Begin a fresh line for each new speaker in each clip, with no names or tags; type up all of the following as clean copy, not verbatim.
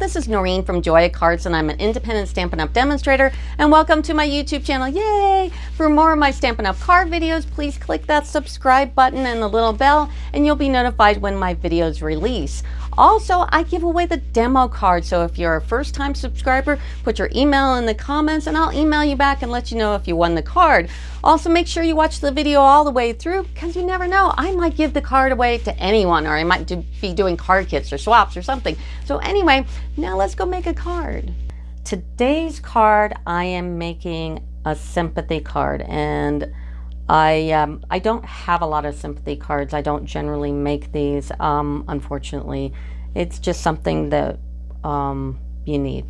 this is Noreen from Joya Cards, and I'm an independent Stampin' Up! Demonstrator, and welcome to my YouTube channel. Yay! For more of my Stampin' Up! Card videos, please click that subscribe button and the little bell, and you'll be notified when my videos release. Also, I give away the demo card, so if you're a first-time subscriber, put your email in the comments and I'll email you back and let you know if you won the card. Also, make sure you watch the video all the way through, because you never know, I might give the card away to anyone, or I might be doing card kits or swaps or something. So anyway, now let's go make a card. Today's card, I am making a sympathy card, and I don't have a lot of sympathy cards. I don't generally make these, unfortunately. It's just something that you need.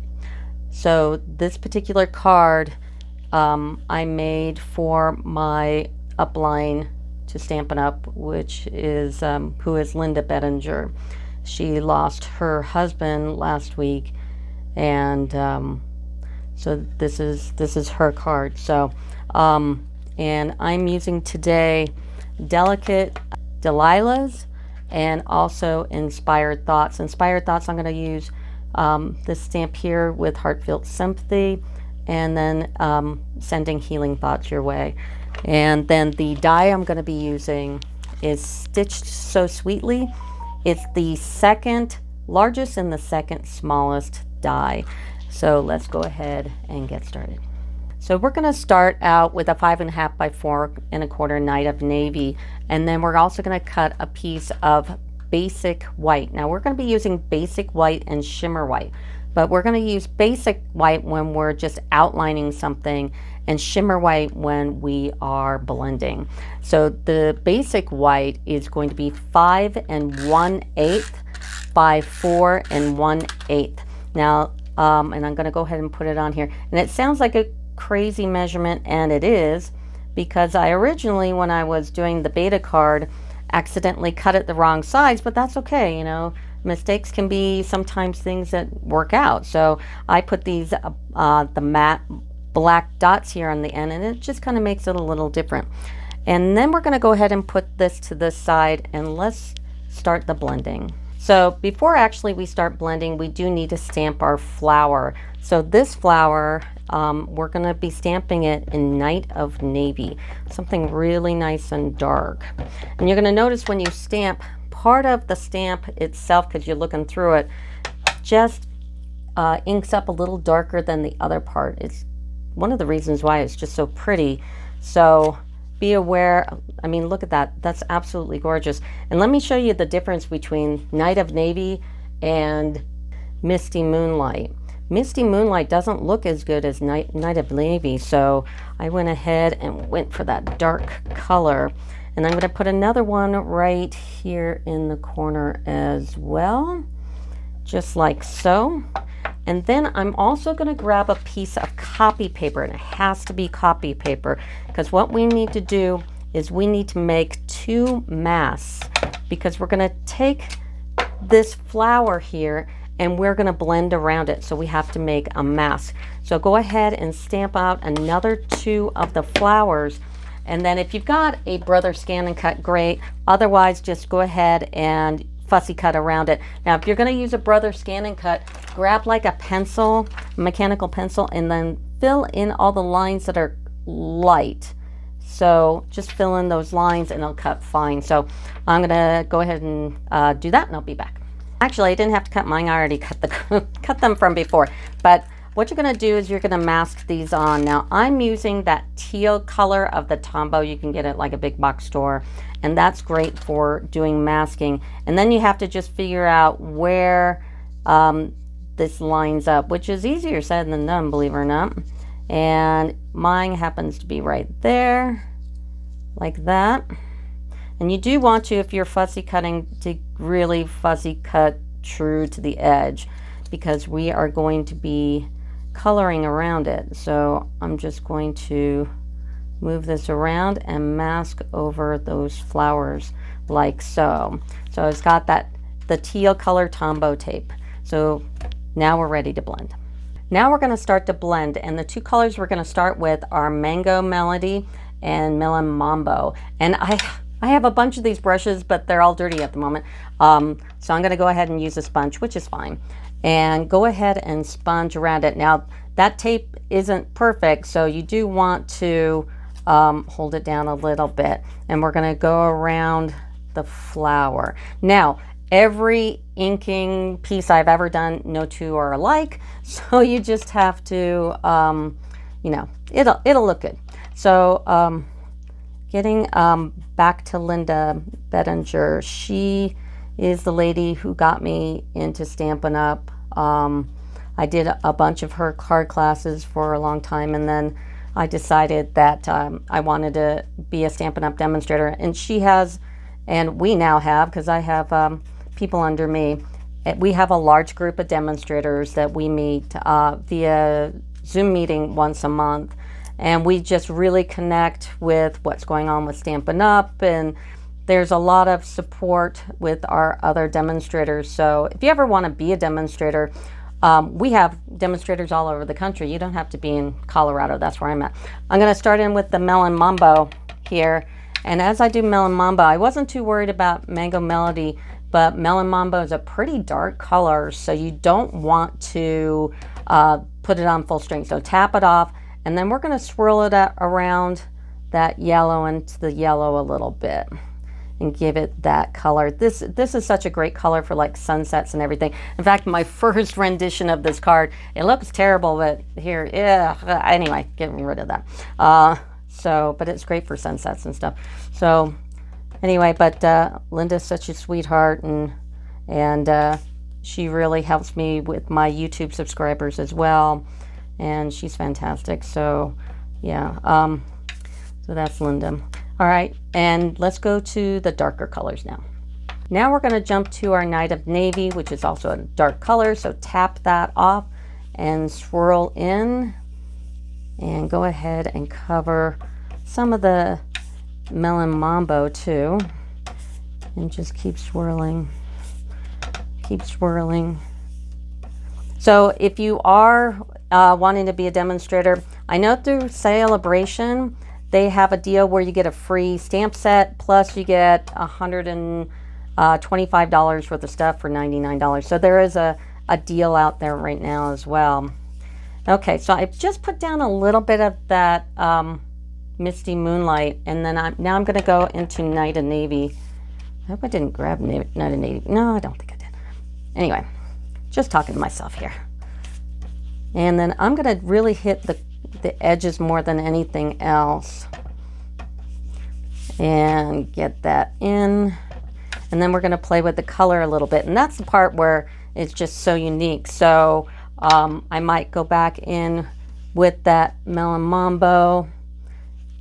So this particular card I made for my upline to Stampin' Up, which is who is Linda Bedinger. She lost her husband last week, and so this is her card. So and I'm using today Delicate Dahlias and also Inspired Thoughts. Inspired Thoughts, I'm going to use this stamp here with Heartfelt Sympathy, and then Sending Healing Thoughts Your Way. And then the die I'm going to be using is Stitched So Sweetly. It's the second largest and the second smallest die. So let's go ahead and get started. So we're going to start out with a 5.5 by 4.25 Night of Navy, and then we're also going to cut a piece of Basic White. Now we're going to be using Basic White and Shimmer White, but we're going to use Basic White when we're just outlining something, and Shimmer White when we are blending. So the Basic White is going to be 5 1/8 by 4 1/8. Now, and I'm going to go ahead and put it on here, and it sounds like a crazy measurement, and it is, because I originally, when I was doing the beta card, accidentally cut it the wrong size, but that's okay, you know, mistakes can be sometimes things that work out. So I put these the matte black dots here on the end, and it just kind of makes it a little different. And then we're going to go ahead and put this to this side, and let's start the blending. So before actually we start blending, we do need to stamp our flower. So this flower, we're going to be stamping it in Night of Navy, something really nice and dark. And you're going to notice when you stamp, part of the stamp itself, because you're looking through it, just inks up a little darker than the other part. It's one of the reasons why it's just so pretty. So be aware. I mean, look at that. That's absolutely gorgeous. And let me show you the difference between Night of Navy and Misty Moonlight. Misty Moonlight doesn't look as good as Night of Navy, so I went ahead and went for that dark color. And I'm going to put another one right here in the corner as well, just like so. And then I'm also going to grab a piece of copy paper, and it has to be copy paper, because what we need to do is we need to make 2 masks, because we're going to take this flower here and we're going to blend around it. So we have to make a mask. So go ahead and stamp out another 2 of the flowers. And then if you've got a Brother Scan and Cut, great. Otherwise, just go ahead and fussy cut around it. Now, if you're going to use a Brother Scan and Cut, grab like a pencil, a mechanical pencil, and then fill in all the lines that are light. So just fill in those lines and it'll cut fine. So I'm going to go ahead and do that, and I'll be back. Actually, I didn't have to cut mine. I already cut them from before. But what you're going to do is you're going to mask these on. Now, I'm using that teal color of the Tombow. You can get it like a big box store, and that's great for doing masking. And then you have to just figure out where this lines up, which is easier said than done, believe it or not. And mine happens to be right there, like that. And you do want to, if you're fussy cutting, to really fussy cut true to the edge, because we are going to be coloring around it. So I'm just going to move this around and mask over those flowers like so. So it's got the teal color Tombow tape. So now we're ready to blend. Now we're going to start to blend, and the 2 colors we're going to start with are Mango Melody and Melon Mambo. And I have a bunch of these brushes, but they're all dirty at the moment. So I'm going to go ahead and use a sponge, which is fine. and go ahead and sponge around it. Now that tape isn't perfect, so you do want to hold it down a little bit, and we're going to go around the flower. Now every inking piece I've ever done, no two are alike, so you just have to you know, it'll look good. So getting back to Linda Bedinger, she is the lady who got me into Stampin' Up. I did a bunch of her card classes for a long time, and then I decided that I wanted to be a Stampin' Up demonstrator, and she has, and we now have, because I have people under me, we have a large group of demonstrators that we meet via Zoom meeting once a month, and we just really connect with what's going on with Stampin' Up, and there's a lot of support with our other demonstrators. So if you ever want to be a demonstrator, we have demonstrators all over the country. You don't have to be in Colorado. That's where I'm at. I'm going to start in with the Melon Mambo here, and as I do Melon Mambo, I wasn't too worried about Mango Melody, but Melon Mambo is a pretty dark color, so you don't want to put it on full strength. So tap it off, and then we're going to swirl it around that yellow into the yellow a little bit and give it that color. This is such a great color for like sunsets and everything. In fact, my first rendition of this card, it looks terrible, but here, yeah, anyway, getting rid of that. But it's great for sunsets and stuff. So anyway, but Linda's such a sweetheart, and she really helps me with my YouTube subscribers as well, and she's fantastic. So yeah, so that's Linda. All right, and let's go to the darker colors now. Now we're going to jump to our Night of Navy, which is also a dark color, so tap that off and swirl in, and go ahead and cover some of the Melon Mambo too, and just keep swirling. Keep swirling. So if you are wanting to be a demonstrator, I know through Celebration they have a deal where you get a free stamp set, plus you get $125 worth of stuff for $99. So there is a deal out there right now as well. Okay, so I've just put down a little bit of that Misty Moonlight, and then now I'm going to go into Night of Navy. I hope I didn't grab Night of Navy. No, I don't think I did. Anyway, just talking to myself here. And then I'm going to really hit the edges more than anything else, and get that in. And then we're going to play with the color a little bit, and that's the part where it's just so unique. So I might go back in with that Melon Mambo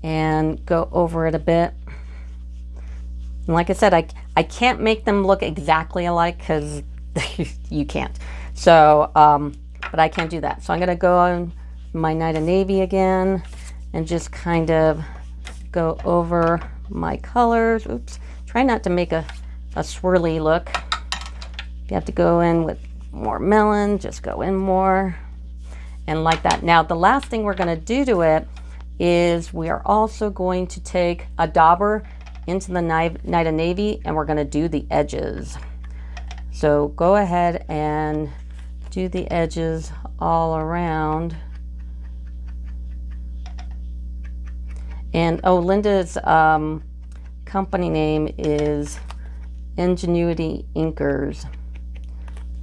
and go over it a bit. And like I said, I can't make them look exactly alike because you can't. So but I can do that. So I'm going to go on my Night of Navy again and just kind of go over my colors. Oops, try not to make a swirly look. If you have to go in with more melon, just go in more, and like that. Now the last thing we're going to do to it is we are also going to take a dauber into the Night of Navy, and we're going to do the edges. So go ahead and do the edges all around. And oh, Linda's company name is Ingenuity Inkers.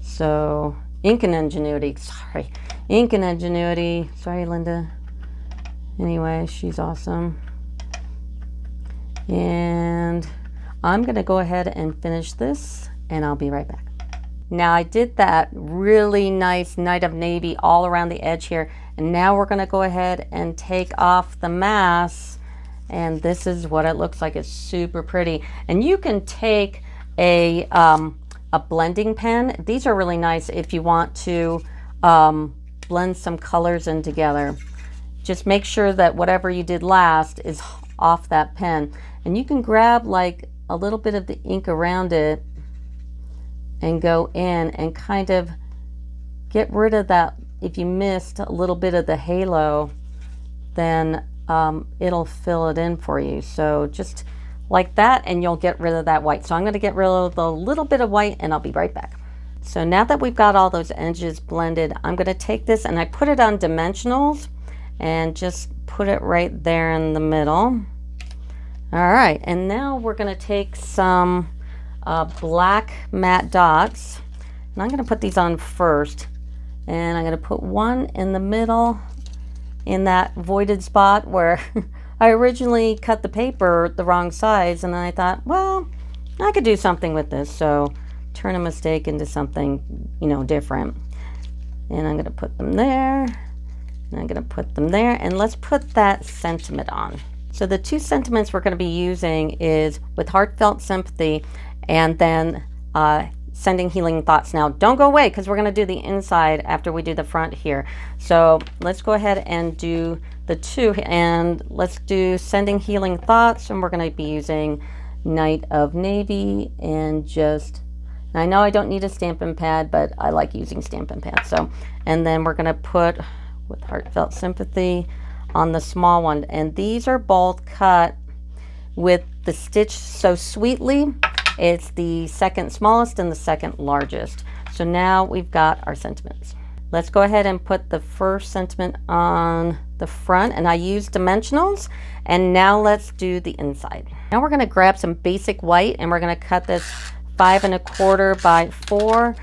So Ink and Ingenuity, sorry. Ink and Ingenuity, sorry Linda. Anyway, she's awesome. And I'm gonna go ahead and finish this, and I'll be right back. Now I did that really nice Night of Navy all around the edge here, and now we're gonna go ahead and take off the mask, and this is what it looks like. It's super pretty. And you can take a blending pen. These are really nice if you want to blend some colors in together. Just make sure that whatever you did last is off that pen, and you can grab like a little bit of the ink around it and go in and kind of get rid of that. If you missed a little bit of the halo, then it'll fill it in for you. So just like that, and you'll get rid of that white. So I'm going to get rid of the little bit of white, and I'll be right back. So now that we've got all those edges blended, I'm going to take this and I put it on dimensionals and just put it right there in the middle. All right, and now we're going to take some black matte dots, and I'm going to put these on first, and I'm going to put one in the middle in that voided spot where I originally cut the paper the wrong size, and I thought, well, I could do something with this, so turn a mistake into something, you know, different. And I'm going to put them there, and I'm going to put them there, and let's put that sentiment on. So the two sentiments we're going to be using is with Heartfelt Sympathy and then Sending Healing Thoughts. Now don't go away because we're going to do the inside after we do the front here. So let's go ahead and do the two, and let's do Sending Healing Thoughts, and we're going to be using Night of Navy, and just, I know I don't need a Stampin' Pad, but I like using Stampin' Pads. So, and then we're going to put with Heartfelt Sympathy on the small one, and these are both cut with the Stitch So Sweetly. It's the second smallest and the second largest. So now we've got our sentiments. Let's go ahead and put the first sentiment on the front, and I use dimensionals, and now let's do the inside. Now we're going to grab some basic white, and we're going to cut this 5 1/4 by 4.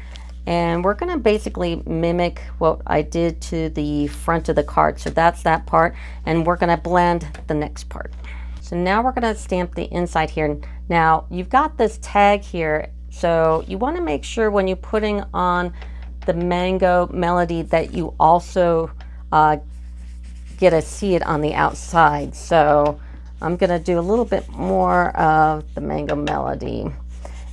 And we're going to basically mimic what I did to the front of the card. So that's that part. And we're going to blend the next part. So now we're going to stamp the inside here. Now you've got this tag here. So you want to make sure when you're putting on the mango melody that you also get to see it on the outside. So I'm going to do a little bit more of the mango melody.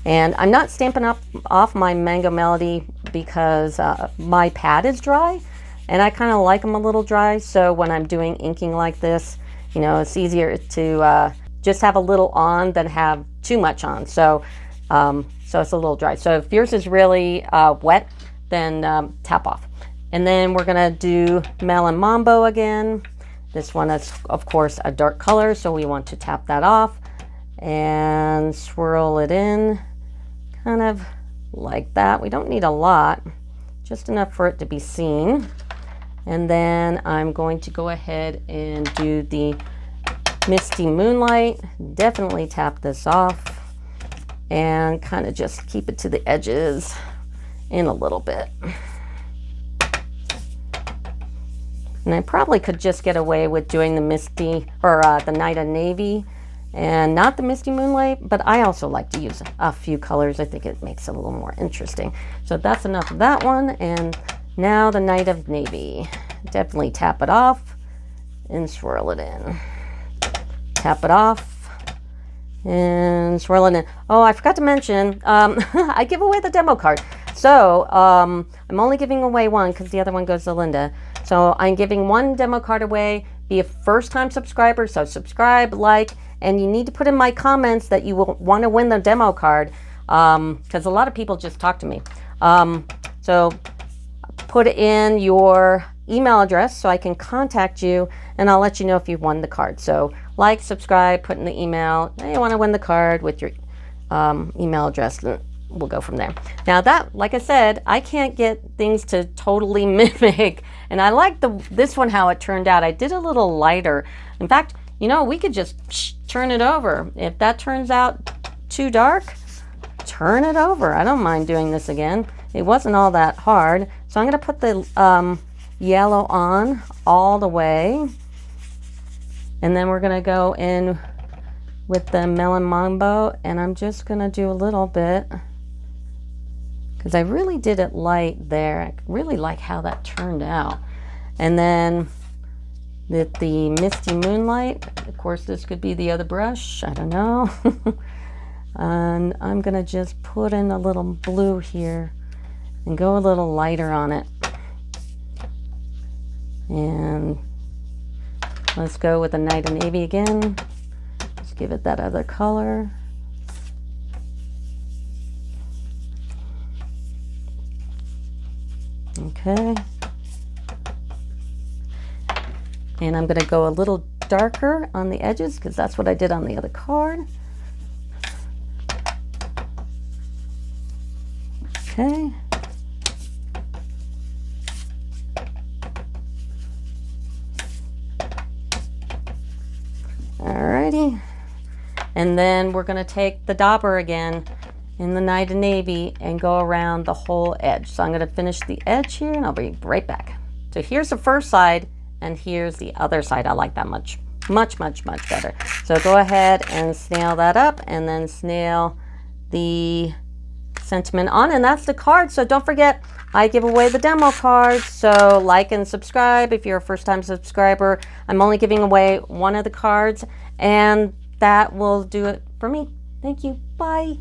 And I'm not stamping off my mango melody because my pad is dry, and I kind of like them a little dry. So when I'm doing inking like this, you know, it's easier to just have a little on than have too much on. So so it's a little dry. So if yours is really wet, then tap off. And then we're gonna do Melon Mambo again. This one is of course a dark color, so we want to tap that off and swirl it in. Kind of like that. We don't need a lot, just enough for it to be seen. And then I'm going to go ahead and do the Misty Moonlight. Definitely tap this off and kind of just keep it to the edges in a little bit. And I probably could just get away with doing the Misty or the Night of Navy and not the Misty Moonlight, but I also like to use a few colors. I think it makes it a little more interesting. So that's enough of that one. And now the Night of Navy. Definitely tap it off and swirl it in. Tap it off and swirl it in. Oh, I forgot to mention, I give away the demo card. So I'm only giving away one because the other one goes to Linda. So I'm giving one demo card away. Be a first-time subscriber, so subscribe, like, and you need to put in my comments that you will want to win the demo card because a lot of people just talk to me. So put in your email address so I can contact you, and I'll let you know if you've won the card. So like, subscribe, put in the email. I want to win the card with your email address. We'll go from there. Now that, like I said, I can't get things to totally mimic, and I like this one how it turned out. I did a little lighter. In fact, you know, we could just turn it over. If that turns out too dark, turn it over. I don't mind doing this again. It wasn't all that hard. So I'm going to put the yellow on all the way, and then we're going to go in with the Melon Mambo, and I'm just going to do a little bit because I really did it light there. I really like how that turned out. And then with the Misty Moonlight, of course this could be the other brush, I don't know. And I'm gonna just put in a little blue here and go a little lighter on it. And let's go with the Night of Navy again. Just give it that other color. Okay. And I'm going to go a little darker on the edges because that's what I did on the other card. Okay. Alrighty. And then we're going to take the dauber again in the Night of Navy and go around the whole edge. So I'm going to finish the edge here and I'll be right back. So here's the first side and here's the other side. I like that much better. So go ahead and snail that up and then snail the sentiment on, and that's the card. So don't forget, I give away the demo cards, so like and subscribe if you're a first-time subscriber. I'm only giving away one of the cards, and that will do it for me. Thank you. Bye.